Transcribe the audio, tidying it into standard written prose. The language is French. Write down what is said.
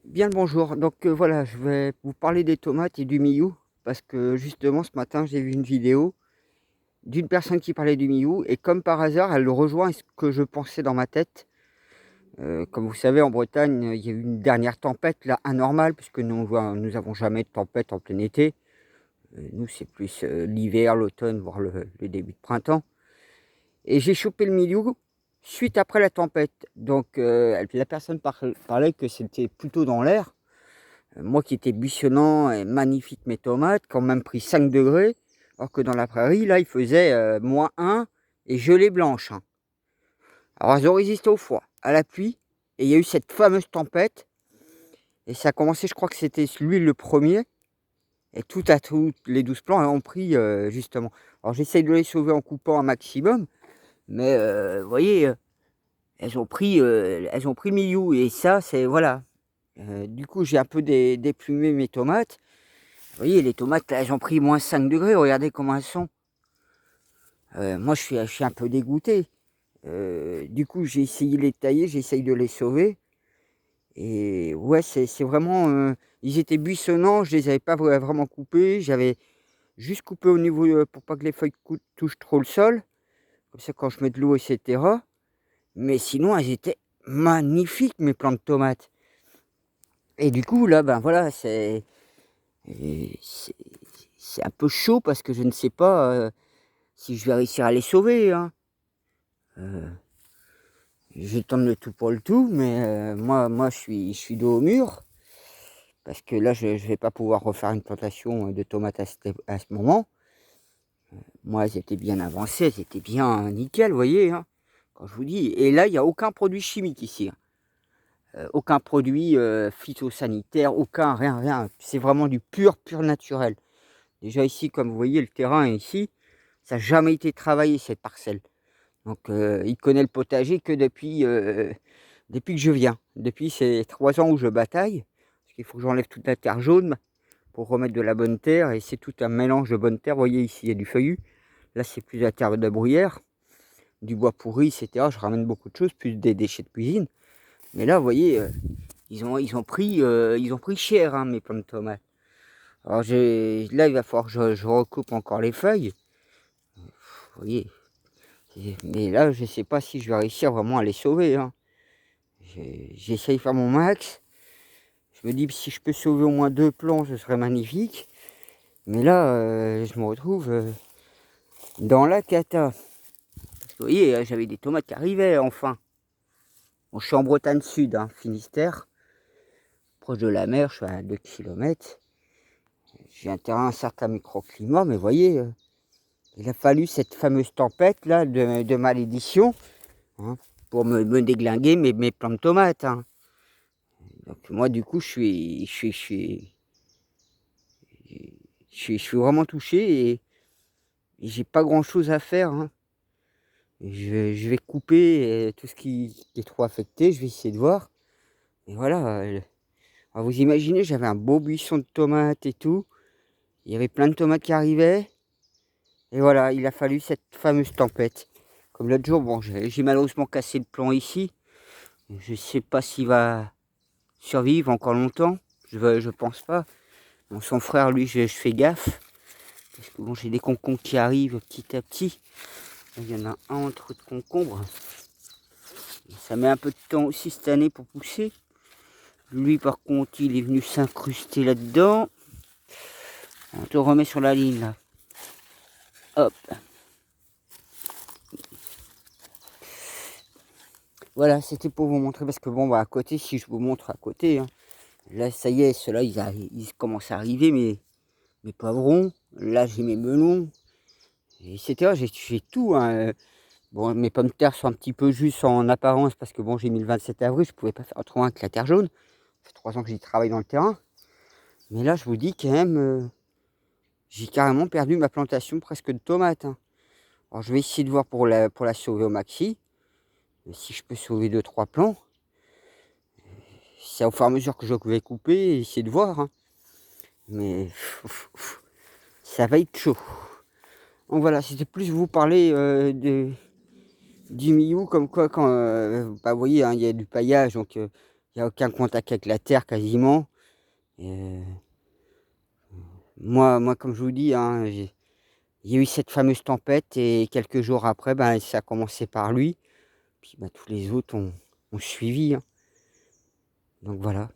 Bien le bonjour. Donc voilà, je vais vous parler des tomates et du milhoux parce que justement ce matin j'ai vu une vidéo d'une personne qui parlait du milhoux et comme par hasard elle rejoint ce que je pensais dans ma tête. Comme vous savez en Bretagne, il y a eu une dernière tempête là anormale puisque nous avons jamais de tempête en plein été. Nous c'est plus l'hiver, l'automne, voire le début de printemps. Et j'ai chopé le milhoux suite après la tempête. Donc la personne parlait que c'était plutôt dans l'air. Moi qui étais buissonnant et magnifique mes tomates, quand même pris 5 degrés, alors que dans la prairie, là, il faisait -1 et gelée blanche, hein. Alors elles ont résisté au froid, à la pluie, et il y a eu cette fameuse tempête, et ça a commencé, je crois que c'était lui le premier, et tout à tout, les 12 plants ont pris justement. Alors j'essaye de les sauver en coupant un maximum, mais vous voyez, elles ont pris le milieu, et ça, c'est voilà. Du coup, j'ai un peu déplumé mes tomates. Vous voyez, les tomates, là, elles ont pris -5 degrés, regardez comment elles sont. Moi, je suis un peu dégoûté. Du coup, j'ai essayé de les tailler, j'essaye de les sauver. Et ouais, c'est vraiment, ils étaient buissonnants, je les avais pas vraiment coupés. J'avais juste coupé au niveau, pour pas que les feuilles touchent trop le sol. Comme ça, quand je mets de l'eau et cetera. Mais sinon, elles étaient magnifiques, mes plants de tomates. Et du coup, là, ben, voilà, et c'est un peu chaud parce que je ne sais pas, si je vais réussir à les sauver, hein. Heu, je vais tendre le tout pour le tout, mais moi je suis dos au mur parce que là je vais pas pouvoir refaire une plantation, de tomates à ce moment. Moi, elles étaient bien avancées, elles étaient bien nickel, vous voyez, hein? Quand je vous dis, et là, il y a aucun produit chimique ici, hein. Aucun produit, phytosanitaire, aucun rien, rien. C'est vraiment du pur, pur naturel. Déjà ici, comme vous voyez, le terrain ici, ça a jamais été travaillé cette parcelle. Donc il connaît le potager que depuis que je viens. Depuis ces 3 ans où je bataille, parce qu'il faut que j'enlève toute la terre jaune pour remettre de la bonne terre, et c'est tout un mélange de bonne terre. Vous voyez ici, il y a du feuillu. Là, c'est plus la terre de bruyère, du bois pourri et cetera. Je ramène beaucoup de choses, plus des déchets de cuisine. Mais là, vous voyez, ils ont pris cher, hein, mes pommes de tomates. Alors là, il va falloir que je recoupe encore les feuilles. Vous voyez? Mais là, je ne sais pas si je vais réussir vraiment à les sauver, hein. J'essaye de faire mon max. Je me dis que si je peux sauver au moins 2 plants, ce serait magnifique. Mais là, je me retrouve, dans la cata. Vous voyez, j'avais des tomates qui arrivaient enfin. Bon, je suis en Bretagne Sud, hein, Finistère, proche de la mer, je suis à 2 kilomètres. J'ai un terrain, un certain microclimat, mais vous voyez, il a fallu cette fameuse tempête là de malédiction, hein, pour me déglinguer mes plants de tomates, hein. Donc moi du coup je suis vraiment touché, et j'ai pas grand chose à faire, hein. Je vais couper, tout ce qui est trop affecté, je vais essayer de voir, et voilà, alors vous imaginez, j'avais un beau buisson de tomates et tout, il y avait plein de tomates qui arrivaient, et voilà, il a fallu cette fameuse tempête. Comme l'autre jour, bon, j'ai malheureusement cassé le plant ici, je sais pas s'il va survivre encore longtemps, je pense pas. Bon, son frère, lui, je fais gaffe, parce que bon, j'ai des concombres qui arrivent petit à petit. Il y en a un entre de concombres. Ça met un peu de temps aussi cette année pour pousser. Lui, par contre, il est venu s'incruster là-dedans. On te remet sur la ligne, là. Hop. Voilà, c'était pour vous montrer, parce que bon, bah, à côté, si je vous montre à côté, hein, là, ça y est, ceux-là, ils commencent à arriver, mes poivrons. Là, j'ai mes melons, etc. J'ai tout, hein. Bon, mes pommes de terre sont un petit peu juste en apparence, parce que bon, j'ai mis le 27 avril, je pouvais pas faire autrement avec la terre jaune. Ça fait 3 ans que j'y travaille dans le terrain. Mais là, je vous dis quand même, j'ai carrément perdu ma plantation presque de tomates, hein. Alors je vais essayer de voir pour la sauver au maxi. Si je peux sauver 2-3 plants. C'est au fur et à mesure que je vais couper et essayer de voir, hein. Mais ça va être chaud. Donc voilà, c'était plus vous parler du milhoux, comme quoi quand, bah, vous voyez, hein, il y a du paillage, donc il n'y a aucun contact avec la terre quasiment. Moi, comme je vous dis, hein, il y a eu cette fameuse tempête et quelques jours après, ben, ça a commencé par lui. Puis, bah, tous les autres ont suivi, hein. Donc voilà.